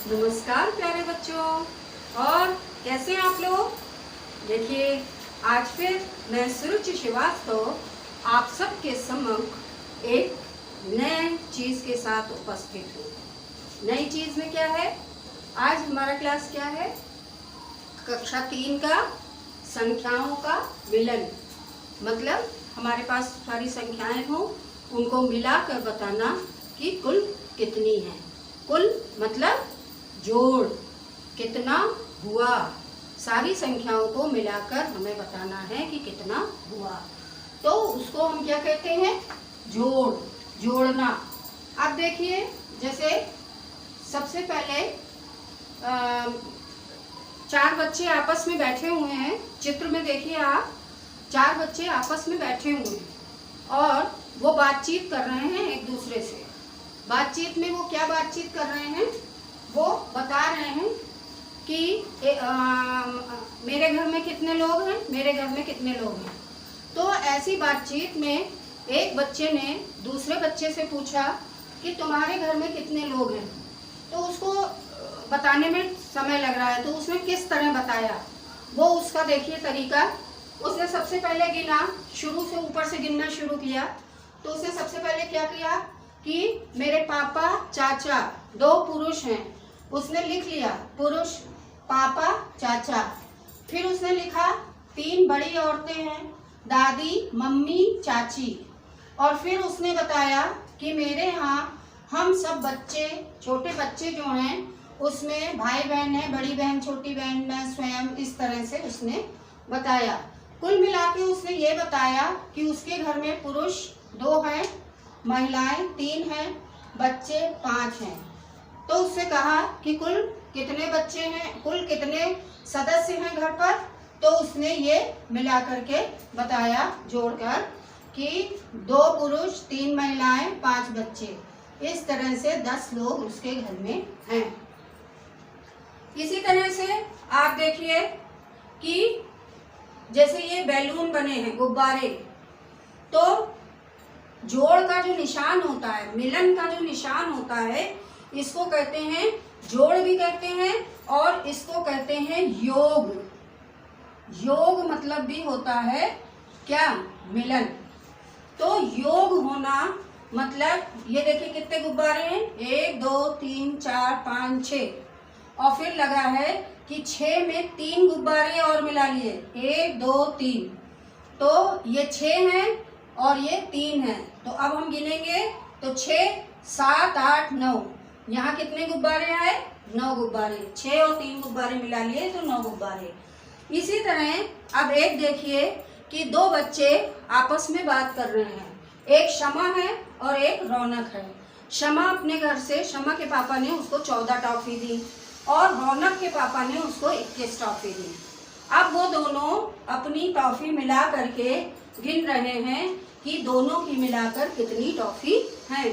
नमस्कार प्यारे बच्चों। और कैसे हैं आप लोग? देखिए, आज फिर मैं सुरुचि श्रीवास्तव आप सबके सम्मुख एक नए चीज़ के साथ उपस्थित हूँ। नई चीज़ में क्या है? आज हमारा क्लास क्या है? कक्षा 3 का संख्याओं का मिलन। मतलब हमारे पास सारी संख्याएं हों, उनको मिलाकर बताना कि कुल कितनी है। कुल मतलब जोड़, कितना हुआ। सारी संख्याओं को मिलाकर हमें बताना है कि कितना हुआ। तो उसको हम क्या कहते हैं? जोड़, जोड़ना। अब देखिए, जैसे सबसे पहले 4 बच्चे आपस में बैठे हुए हैं। चित्र में देखिए आप, 4 बच्चे आपस में बैठे हुए हैं और वो बातचीत कर रहे हैं एक दूसरे से। बातचीत में वो क्या बातचीत कर रहे हैं? वो बता रहे हैं कि मेरे घर में कितने लोग हैं, मेरे घर में कितने लोग हैं। तो ऐसी बातचीत में एक बच्चे ने दूसरे बच्चे से पूछा कि तुम्हारे घर में कितने लोग हैं। तो उसको बताने में समय लग रहा है, तो उसने किस तरह बताया, वो उसका देखिए तरीका। उसने सबसे पहले गिना, शुरू से ऊपर से गिनना शुरू किया। तो उसने सबसे पहले क्या किया कि मेरे पापा चाचा 2 पुरुष हैं। उसने लिख लिया पुरुष, पापा, चाचा। फिर उसने लिखा 3 बड़ी औरतें हैं, दादी, मम्मी, चाची। और फिर उसने बताया कि मेरे यहाँ हम सब बच्चे, छोटे बच्चे जो हैं, उसमें भाई बहन है, बड़ी बहन, छोटी बहन, मैं स्वयं। इस तरह से उसने बताया। कुल मिला के उसने ये बताया कि उसके घर में पुरुष 2 हैं, महिलाएं 3 हैं, बच्चे 5 हैं। तो उससे कहा कि कुल कितने बच्चे हैं, कुल कितने सदस्य हैं घर पर। तो उसने ये मिला करके बताया, जोड़कर, कि 2 पुरुष, 3 महिलाएं, 5 बच्चे। इस तरह से 10 लोग उसके घर में हैं। इसी तरह से आप देखिए कि जैसे ये बैलून बने हैं, गुब्बारे। तो जोड़ का जो निशान होता है, मिलन का जो निशान होता है, इसको कहते हैं जोड़ भी कहते हैं, और इसको कहते हैं योग। योग मतलब भी होता है क्या? मिलन। तो योग होना मतलब ये देखिए कितने गुब्बारे हैं, 1 2 3 4 5 6। और फिर लगा है कि 6 में 3 गुब्बारे और मिला लिए, 1 2 3। तो ये 6 हैं और ये 3 हैं। तो अब हम गिनेंगे तो 6 7 8 9। यहाँ कितने गुब्बारे आए? 9 गुब्बारे। 6 और 3 गुब्बारे मिला लिए तो 9 गुब्बारे। इसी तरह अब एक देखिए कि 2 बच्चे आपस में बात कर रहे हैं। एक शमा है और एक रौनक है। शमा अपने घर से, शमा के पापा ने उसको 14 टॉफी दी और रौनक के पापा ने उसको 21 टॉफी दी। अब वो दोनों अपनी टॉफी मिला करके गिन रहे हैं कि दोनों की मिलाकर कितनी टॉफी है।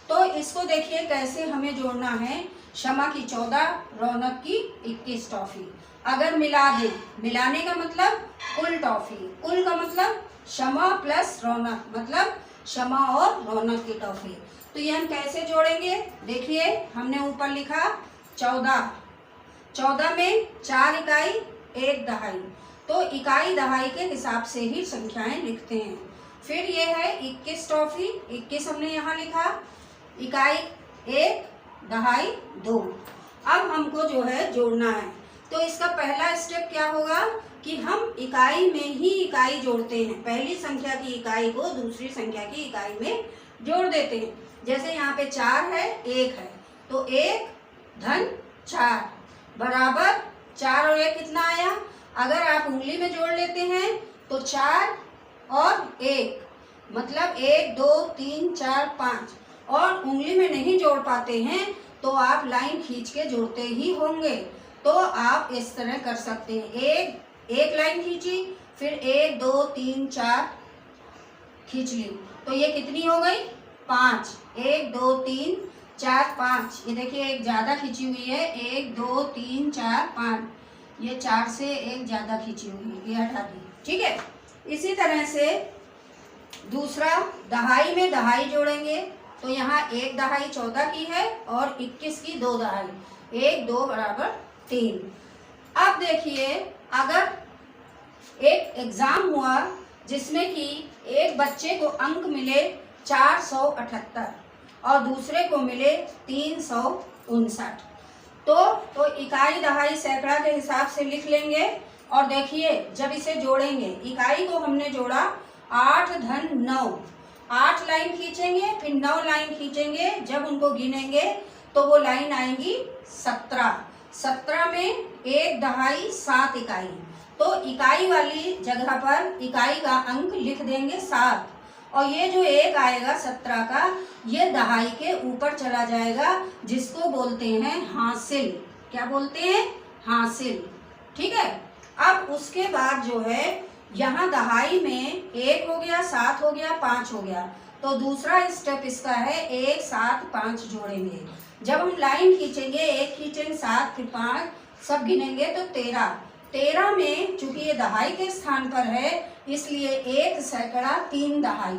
तो इसको देखिए कैसे हमें जोड़ना है। शमा की 14, रौनक की 21 टॉफी। अगर मिला दें, मिलाने का मतलब कुल टॉफी, कुल का मतलब शमा प्लस रौनक, मतलब शमा और रौनक की टॉफी। तो ये हम कैसे जोड़ेंगे? देखिए, हमने ऊपर लिखा 14। 14 में 4 इकाई 1 दहाई। तो इकाई दहाई के हिसाब से ही संख्याएं लिखते हैं। फिर ये है 21 टॉफी, 21 हमने यहाँ लिखा, इकाई 1 दहाई 2। अब हमको जो है जोड़ना है। तो इसका पहला स्टेप क्या होगा कि हम इकाई में ही इकाई जोड़ते हैं। पहली संख्या की इकाई को दूसरी संख्या की इकाई में जोड़ देते हैं। जैसे यहाँ पे 4 है, 1 है, तो 1 धन 4 बराबर 4 और 1 कितना आया? अगर आप उंगली में जोड़ लेते हैं तो 4 और 1 मतलब 1 2 3 4 5। और उंगली में नहीं जोड़ पाते हैं तो आप लाइन खींच के जोड़ते ही होंगे। तो आप इस तरह कर सकते हैं। एक लाइन खींची, फिर 1 2 3 4 खींच ली, तो ये कितनी हो गई? 5। 1 2 3 4 5। ये देखिए एक ज़्यादा खींची हुई है, 1 2 3 4 5। ये 4 से एक ज़्यादा खींची हुई है, ये हटा दी। ठीक है। इसी तरह से दूसरा, दहाई में दहाई जोड़ेंगे। तो यहाँ 1 दहाई 14 की है और 21 की 2 दहाई, 1 2 बराबर 3। अब देखिए, अगर एक एग्जाम हुआ जिसमें कि एक बच्चे को अंक मिले 478 और दूसरे को मिले 359, तो इकाई दहाई सैकड़ा के हिसाब से लिख लेंगे। और देखिए, जब इसे जोड़ेंगे, इकाई को हमने जोड़ा 8 धन 9, 8 लाइन खींचेंगे, फिर 9 लाइन खींचेंगे, जब उनको गिनेंगे तो वो लाइन आएंगी 17। 17 में 1 दहाई 7 इकाई, तो इकाई वाली जगह पर इकाई का अंक लिख देंगे 7, और ये जो 1 आएगा 17 का, ये दहाई के ऊपर चला जाएगा, जिसको बोलते हैं हासिल। क्या बोलते हैं? हासिल। ठीक है। अब उसके बाद जो है, यहाँ दहाई में 1 हो गया, 7 हो गया, 5 हो गया, तो दूसरा स्टेप इसका है 1 7 5 जोड़ेंगे। जब हम लाइन खींचेंगे, 1 खींचेंगे, 7 फिर 5, सब गिनेंगे तो 13। 13 में चूंकि ये दहाई के स्थान पर है, इसलिए 1 सैकड़ा 3 दहाई,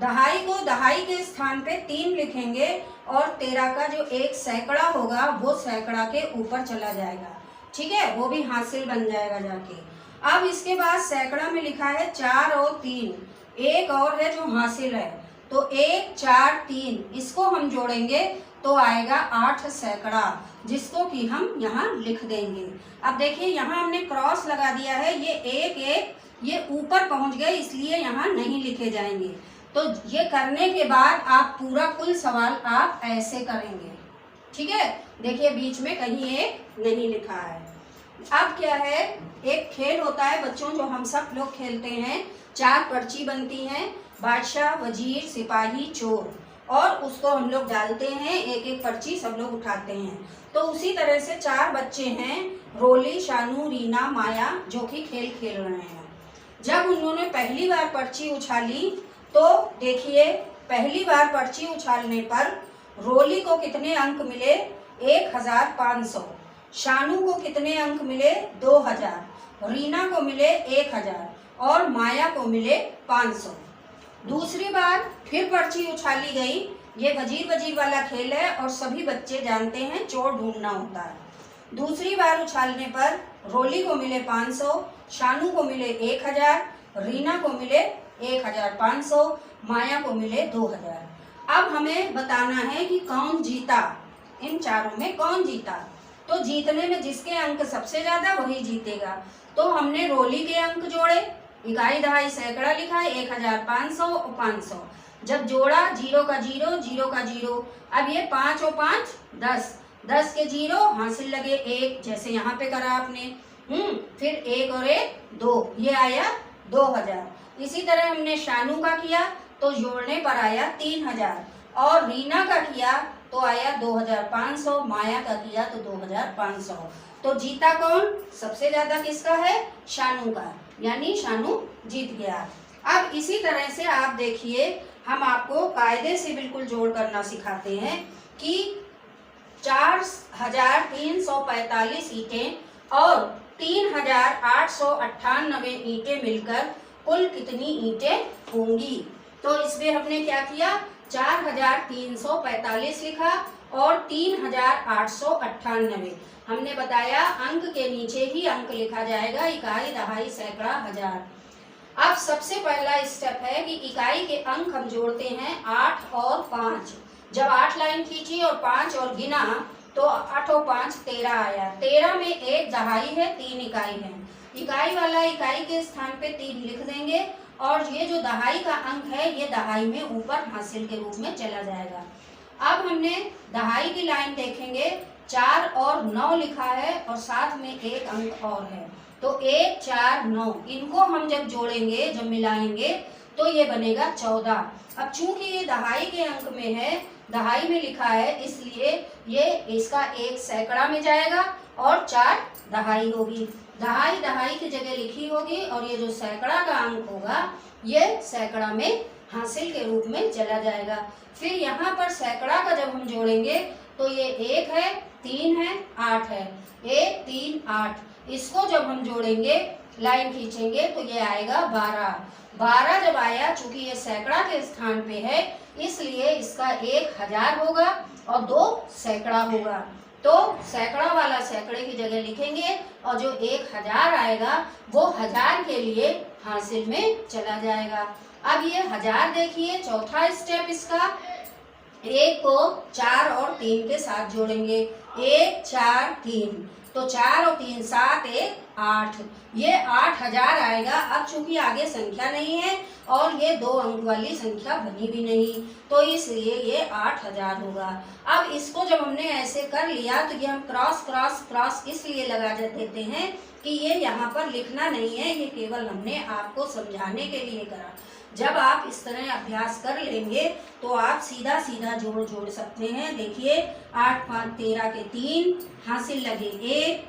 दहाई को दहाई के स्थान पे 3 लिखेंगे, और 13 का जो 1 सैकड़ा होगा वो सैकड़ा के ऊपर चला जाएगा। ठीक है, वो भी हासिल बन जाएगा जाके। अब इसके बाद सैकड़ा में लिखा है 4 और 3, एक और है जो हासिल है, तो 1 4 3, इसको हम जोड़ेंगे तो आएगा 8 सैकड़ा, जिसको कि हम यहाँ लिख देंगे। अब देखिए, यहाँ हमने क्रॉस लगा दिया है, ये 1 1 ये ऊपर पहुंच गए, इसलिए यहाँ नहीं लिखे जाएंगे। तो ये करने के बाद आप पूरा कुल सवाल आप ऐसे करेंगे। ठीक है, देखिए बीच में कहीं एक नहीं लिखा है। अब क्या है, एक खेल होता है बच्चों, जो हम सब लोग खेलते हैं। 4 पर्ची बनती हैं, बादशाह, वजीर, सिपाही, चोर, और उसको हम लोग डालते हैं, एक एक पर्ची सब लोग उठाते हैं। तो उसी तरह से 4 बच्चे हैं, रोली, शानू, रीना, माया, जो कि खेल खेल रहे हैं। जब उन्होंने पहली बार पर्ची उछाली, तो देखिए, पहली बार पर्ची उछालने पर रोली को कितने अंक मिले? 1500। शानू को कितने अंक मिले? 2000। रीना को मिले 1000 और माया को मिले 500। दूसरी बार फिर पर्ची उछाली गई। ये वजीर वजीर वाला खेल है और सभी बच्चे जानते हैं, चोर ढूंढना होता है। दूसरी बार उछालने पर रोली को मिले 500, शानू को मिले 1000, रीना को मिले 1500, माया को मिले 2000। अब हमें बताना है कि कौन जीता, इन चारों में कौन जीता। तो जीतने में जिसके अंक सबसे ज्यादा वही जीतेगा। तो हमने रोली के अंक जोड़े, इकाई दहाई सैकड़ा लिखा है, 1500 और 500। जब जोड़ा, 0 का 0, 0 का 0, अब ये 5 और 5 10, 10 के 0 हासिल लगे 1, जैसे यहाँ पे करा आपने। फिर 1 और 1 2, ये आया 2000। इसी तरह हमने शानू का किया तो जोड़ने पर आया 3000, और रीना का किया तो आया 2500, माया का किया तो 2500। तो जीता कौन? सबसे ज्यादा किसका है? शानू का, यानी शानू जीत गया। अब इसी तरह से आप देखिए, हम आपको कायदे से बिल्कुल जोड़ करना सिखाते हैं कि 4345 ईंटें और 3898 ईंटें मिलकर कुल कितनी ईंटें होंगी। तो इसमें हमने क्या किया, 4345 लिखा और 3898। हमने बताया अंक के नीचे ही अंक लिखा जाएगा, इकाई, दहाई, सैकड़ा, हजार। अब सबसे पहला स्टेप है कि इकाई के अंक हम जोड़ते हैं 8 और 5। जब 8 लाइन खींची और 5 और गिना तो 8 और 5 13 आया। 13 में 1 दहाई है, 3 इकाई है। इकाई वाला इकाई के स्थान पे 3 लिख देंगे, और ये जो दहाई का अंक है ये दहाई में ऊपर हासिल के रूप में चला जाएगा। अब हमने दहाई की लाइन देखेंगे, 4 और 9 लिखा है और साथ में 1 अंक और है, तो 1 4 9, इनको हम जब जोड़ेंगे, जब मिलाएंगे तो ये बनेगा 14। अब चूंकि ये दहाई के अंक में है, दहाई में लिखा है, इसलिए ये इसका 1 सैकड़ा में जाएगा और 4 दहाई होगी। दहाई दहाई की जगह लिखी होगी और ये जो सैकड़ा का अंक होगा ये सैकड़ा में हासिल के रूप में चला जाएगा। फिर यहाँ पर सैकड़ा का जब हम जोड़ेंगे तो ये 1 है, 3 है, 8 है, 1 3 8, इसको जब हम जोड़ेंगे, लाइन खींचेंगे तो ये आएगा 12। 12 जब आया, चूंकि ये सैकड़ा के स्थान पे है इसलिए इसका 1000 होगा और 2 सैकड़ा होगा। तो सैकड़ा वाला सैकड़े की जगह लिखेंगे और जो 1000 आएगा वो 1000 के लिए हासिल में चला जाएगा। अब ये 1000 देखिए, चौथा स्टेप इसका, 1 को 4 और 3 के साथ जोड़ेंगे, 1 4 3, तो 4 और 3 7 1 8, ये 8000 आएगा। अब चूंकि आगे संख्या नहीं है और ये 2 अंक वाली संख्या बनी भी नहीं, तो इसलिए ये 8000 होगा। अब इसको जब हमने ऐसे कर लिया तो ये हम क्रॉस क्रॉस क्रॉस इसलिए लगा देते हैं कि ये यहाँ पर लिखना नहीं है, ये केवल हमने आपको समझाने के लिए करा। जब आप इस तरह अभ्यास कर लेंगे तो आप सीधा सीधा जोड़ सकते हैं। देखिए 8 5 13 के 3 हासिल लगे 1,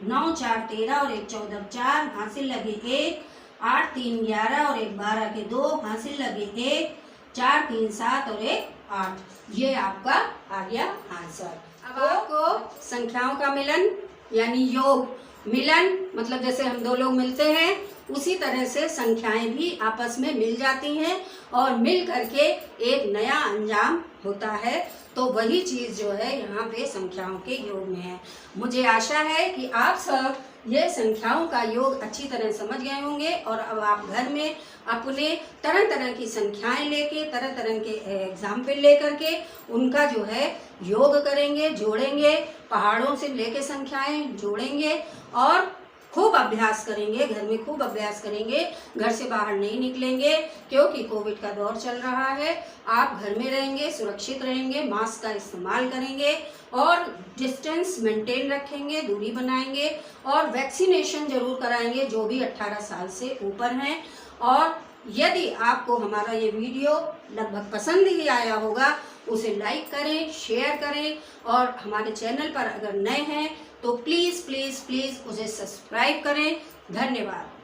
9 4 13 और 1 14 4 हासिल लगे 1, 8 3 11 और 1 12 के 2 हासिल लगे 1, 4 3 7 और 1 8। ये आपका आ गया आंसर। अब आपको संख्याओं का मिलन यानी योग, मिलन मतलब जैसे हम 2 लोग मिलते हैं उसी तरह से संख्याएं भी आपस में मिल जाती हैं और मिल करके एक नया अंजाम होता है। तो वही चीज़ जो है यहाँ पे संख्याओं के योग में है। मुझे आशा है कि आप सब ये संख्याओं का योग अच्छी तरह समझ गए होंगे और अब आप घर में अपने तरह तरह की संख्याएं लेके, तरह तरह के एग्जाम्पल लेकर के उनका जो है योग करेंगे, जोड़ेंगे, पहाड़ों से लेके संख्याएं जोड़ेंगे और खूब अभ्यास करेंगे, घर में खूब अभ्यास करेंगे। घर से बाहर नहीं निकलेंगे क्योंकि कोविड का दौर चल रहा है। आप घर में रहेंगे, सुरक्षित रहेंगे, मास्क का इस्तेमाल करेंगे और डिस्टेंस मेंटेन रखेंगे, दूरी बनाएंगे और वैक्सीनेशन जरूर कराएंगे जो भी 18 साल से ऊपर हैं। और यदि आपको हमारा ये वीडियो लगभग पसंद ही आया होगा उसे लाइक करें, शेयर करें और हमारे चैनल पर अगर नए हैं तो प्लीज़ प्लीज़ प्लीज़ उसे सब्सक्राइब करें। धन्यवाद।